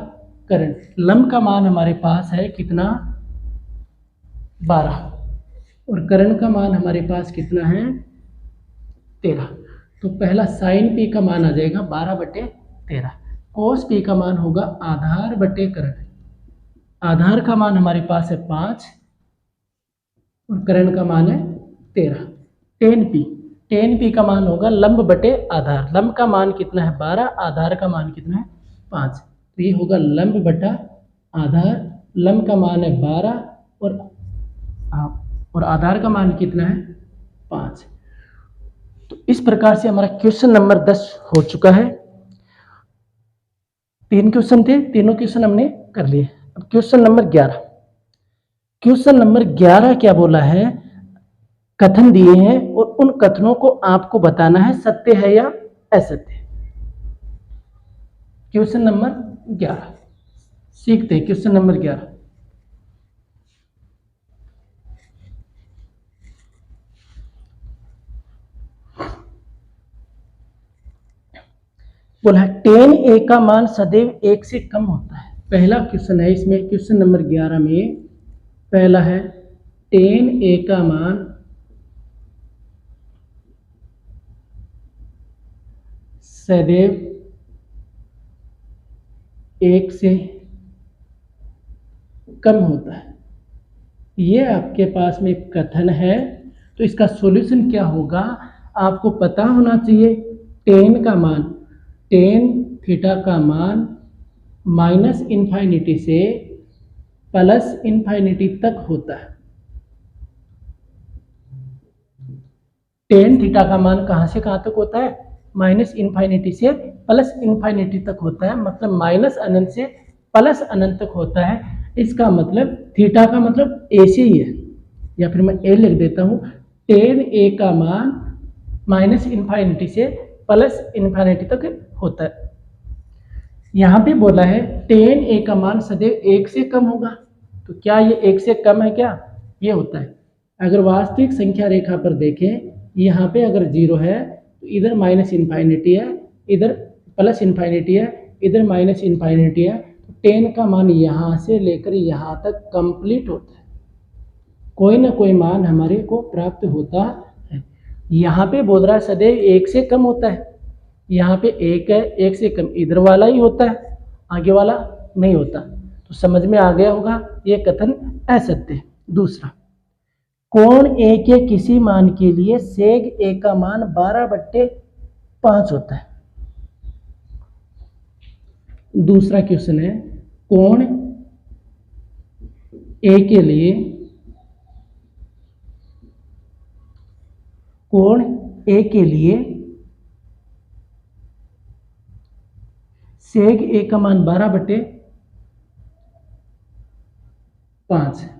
कर्ण। लंब का मान हमारे पास है कितना 12 और कर्ण का मान हमारे पास कितना है 13। तो पहला साइन पी का मान आ जाएगा 12/13। कोस पी का मान होगा आधार बटे करण। आधार का मान हमारे पास है 5 और करण का मान है 13। टेन पी का मान होगा लंब बटे आधार। लंब का मान कितना है 12, आधार का मान कितना है 5। तो ये होगा लंब बटा आधार। लंब का मान है 12 और आधार का मान कितना है 5। तो इस प्रकार से हमारा क्वेश्चन नंबर 10 हो चुका है। 3 क्वेश्चन थे, तीनों क्वेश्चन हमने कर लिए। अब क्वेश्चन नंबर 11। क्वेश्चन नंबर 11 क्या बोला है, कथन दिए हैं और उन कथनों को आपको बताना है सत्य है या असत्य। क्वेश्चन नंबर 11 सीखते हैं। क्वेश्चन नंबर 11 बोला tan a का मान सदैव 1 से कम होता है। पहला क्वेश्चन है इसमें, क्वेश्चन नंबर 11 में पहला है tan a का मान सदैव 1 से कम होता है। ये आपके पास में कथन है। तो इसका सॉल्यूशन क्या होगा, आपको पता होना चाहिए। tan का मान, tan थीटा का मान -इन्फाइनिटी से +इन्फाइनिटी तक होता है। tan थीटा का मान कहाँ से कहाँ तक होता है, -इन्फाइनिटी से +इन्फाइनिटी तक होता है। मतलब माइनस अनंत से प्लस अनंत तक होता है। इसका मतलब थीटा का मतलब ए से ही है, या फिर मैं ए लिख देता हूँ। tan a का मान -इन्फाइनिटी से +इन्फाइनिटी तक होता है। यहाँ पे बोला है tan a का मान सदैव 1 से कम होगा। तो क्या ये 1 से कम है क्या, ये होता है। अगर वास्तविक संख्या रेखा पर देखें, यहाँ पे अगर 0 है तो इधर -इन्फाइनिटी है, इधर +इन्फाइनिटी है, इधर -इन्फाइनिटी है। तो tan का मान यहाँ से लेकर यहाँ तक कंप्लीट होता है। कोई ना कोई मान हमारे को प्राप्त होता है। यहाँ पे बोल रहा है सदैव 1 से कम होता है। यहाँ पे 1 है, 1 से कम इधर वाला ही होता है, आगे वाला नहीं होता। तो समझ में आ गया होगा, ये कथन असत्य है। दूसरा, कोण ए के किसी मान के लिए सेग ए का मान 12/5 होता है। दूसरा क्वेश्चन है, कोण ए के लिए, कोण ए के लिए सेग ए का मान 12/5 है।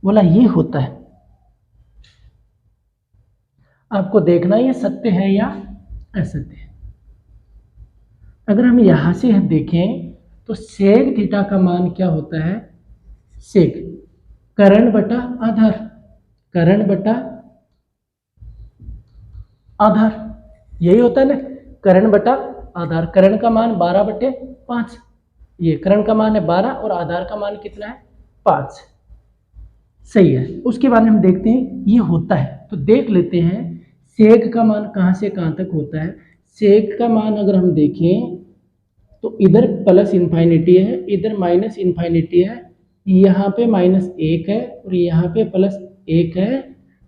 बोला ये होता है। आपको देखना ये सत्य है या असत्य है। अगर हम यहां से देखें तो सेग थीटा का मान क्या होता है, सेग करण बटा आधार, करण बटा आधार, यही होता है ना, करण बटा आधार। करण का मान 12/5, ये करण का मान है 12 और आधार का मान कितना है 5। सही है। उसके बाद हम देखते हैं ये होता है। तो देख लेते हैं सेग का मान कहाँ से कहाँ तक होता है। सेग का मान अगर हम देखें तो इधर +इन्फाइनिटी है, इधर -इन्फाइनिटी है, यहाँ पे -1 है और यहाँ पे +1 है।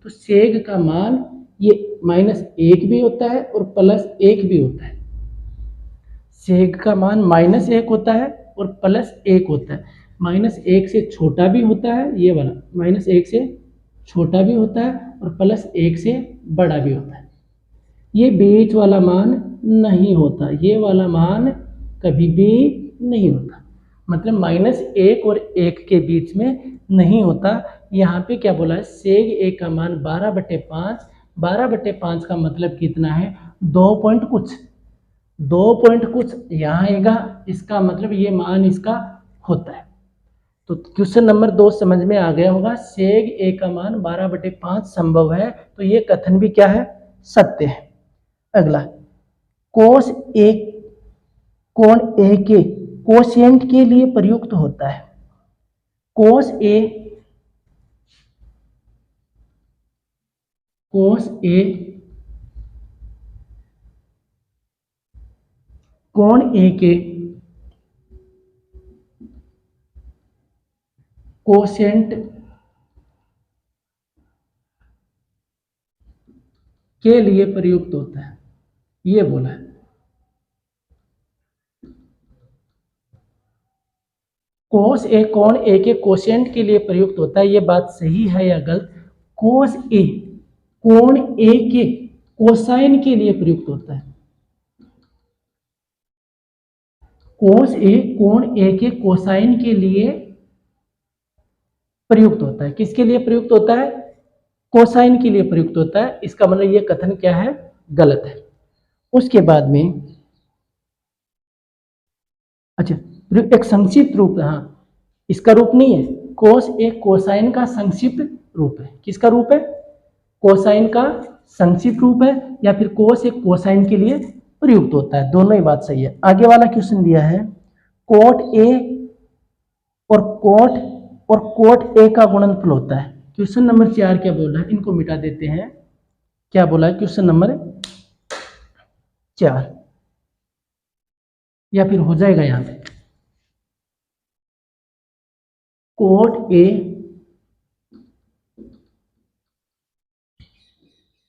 तो सेग का मान ये -1 भी होता है और +1 भी होता है। सेग का मान -1 होता है और +1 होता है। -1 से छोटा भी होता है, ये वाला -1 से छोटा भी होता है और +1 से बड़ा भी होता है। ये बीच वाला मान नहीं होता, ये वाला मान कभी भी नहीं होता। मतलब -1 और 1 के बीच में नहीं होता। यहाँ पे क्या बोला है, सेग ए का मान 12/5। 12/5 का मतलब कितना है, 2 पॉइंट कुछ, 2 पॉइंट कुछ यहाँ आएगा। इसका मतलब ये मान इसका होता है। तो क्वेश्चन नंबर 2 समझ में आ गया होगा। सेग ए का मान 12/5 संभव है। तो ये कथन भी क्या है, सत्य है। अगला, कोस ए, कोण ए के कोशिएंट के लिए प्रयुक्त होता है। कोस ए, कोस ए कोण ए के कोसेंट के लिए प्रयुक्त होता है, ये बोला है। कोस ए कोण ए के कोसेंट के लिए प्रयुक्त होता है, ये बात सही है या गलत? कोस ए कोण ए के कोसाइन के लिए प्रयुक्त होता है। कोस ए कोण ए के कोसाइन के लिए प्रयुक्त होता है। किसके लिए प्रयुक्त होता है? कोसाइन के लिए प्रयुक्त होता है। इसका मतलब ये कथन क्या है? गलत है। उसके बाद में अच्छा, एक संक्षिप्त रूप है। हाँ, इसका रूप नहीं है। कोस एक कोसाइन का संक्षिप्त रूप है। किसका रूप है? कोसाइन का संक्षिप्त रूप है, या फिर कोस एक कोसाइन के लिए प्रयुक्त होता है। दोनों ही बात सही है। आगे वाला क्वेश्चन दिया है, कोट ए और कोट ए का गुणनफल होता है। क्वेश्चन नंबर 4 क्या बोला है? इनको मिटा देते हैं। क्या बोला है क्वेश्चन नंबर 4? या फिर हो जाएगा यहां पे, कोट ए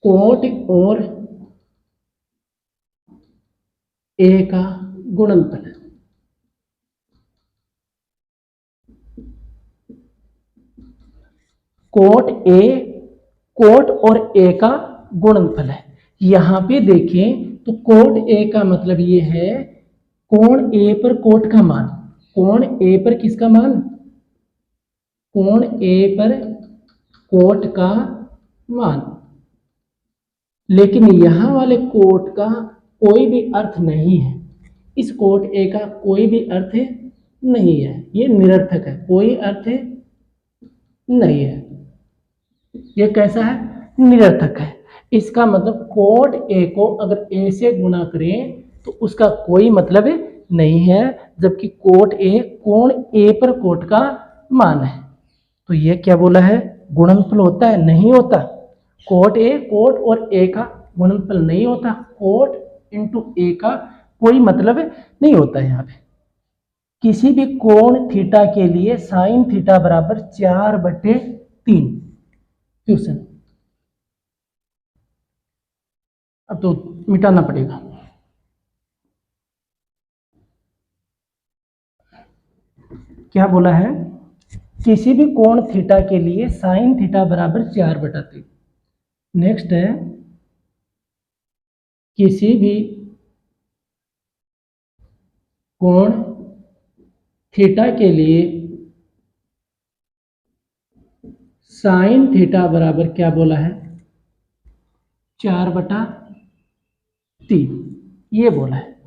कोट और ए का गुणनफल है। कोट और ए का गुणनफल है। यहां पे देखें तो कोट ए का मतलब ये है कोण ए पर कोट का मान। कोण ए पर किसका मान? कोण ए पर कोट का मान। लेकिन यहां वाले कोट का कोई भी अर्थ नहीं है। इस कोट ए का कोई भी अर्थ नहीं है, ये निरर्थक है, कोई अर्थ नहीं है। ये कैसा है? निरर्थक है। इसका मतलब कोट ए को अगर ए से गुणा करें तो उसका कोई मतलब नहीं है, जबकि कोट ए कोण ए पर कोट का मान है। तो ये क्या बोला है? गुणनफल होता है? नहीं होता। कोट ए कोट और ए का गुणनफल नहीं होता। कोट इंटू ए का कोई मतलब नहीं होता। यहाँ पे किसी भी कोण थीटा के लिए साइन थीटा बराबर 4/3। क्वेश्चन अब तो मिटाना पड़ेगा। क्या बोला है? किसी भी कोण थीटा के लिए साइन थीटा बराबर 4/3। नेक्स्ट है, किसी भी कोण थीटा के लिए साइन थीटा बराबर क्या बोला है? 4/3, ये बोला है।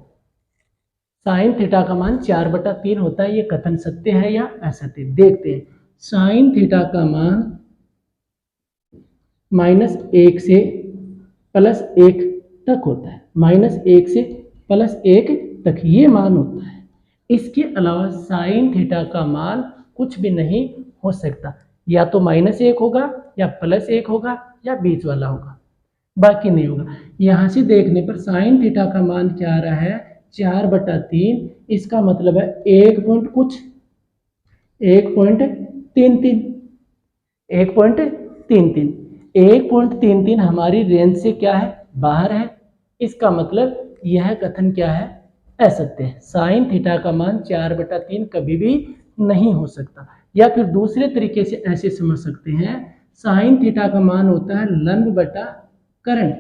साइन थीटा का मान 4/3 होता है। ये कथन सत्य है या असत्य? देखते हैं। साइन थीटा का मान -1 से +1 तक होता है। -1 से +1 तक ये मान होता है। इसके अलावा साइन थीटा का मान कुछ भी नहीं हो सकता। या तो -1 होगा, या +1 होगा, या बीच वाला होगा, बाकी नहीं होगा। यहां से देखने पर साइन थीटा का मान क्या आ रहा है? 4/3। इसका मतलब है 1.33। 1.33 हमारी रेंज से क्या है? बाहर है। इसका मतलब यह कथन क्या है? असत्य है। साइन थीटा का मान 4/3 कभी भी नहीं हो सकता। या फिर दूसरे तरीके से ऐसे समझ सकते हैं, साइन थीटा का मान होता है लंब बटा कर्ण।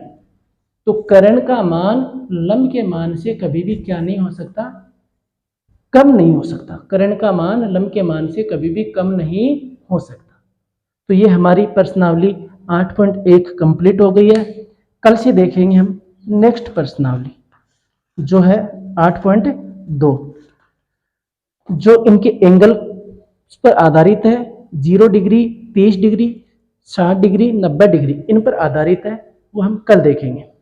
तो कर्ण का मान लंब के मान से कभी भी क्या नहीं हो सकता? कम नहीं हो सकता। कर्ण का मान लंब के मान से कभी भी कम नहीं हो सकता। तो ये हमारी प्रश्नावली 8.1 कंप्लीट हो गई है। कल से देखेंगे हम नेक्स्ट प्रश्नावली जो है 8.2, जो इनके एंगल पर आधारित है। 0 degree, 30 degree, 60 degree, 90 degree in पर आधारित है। वो हम कल देखेंगे।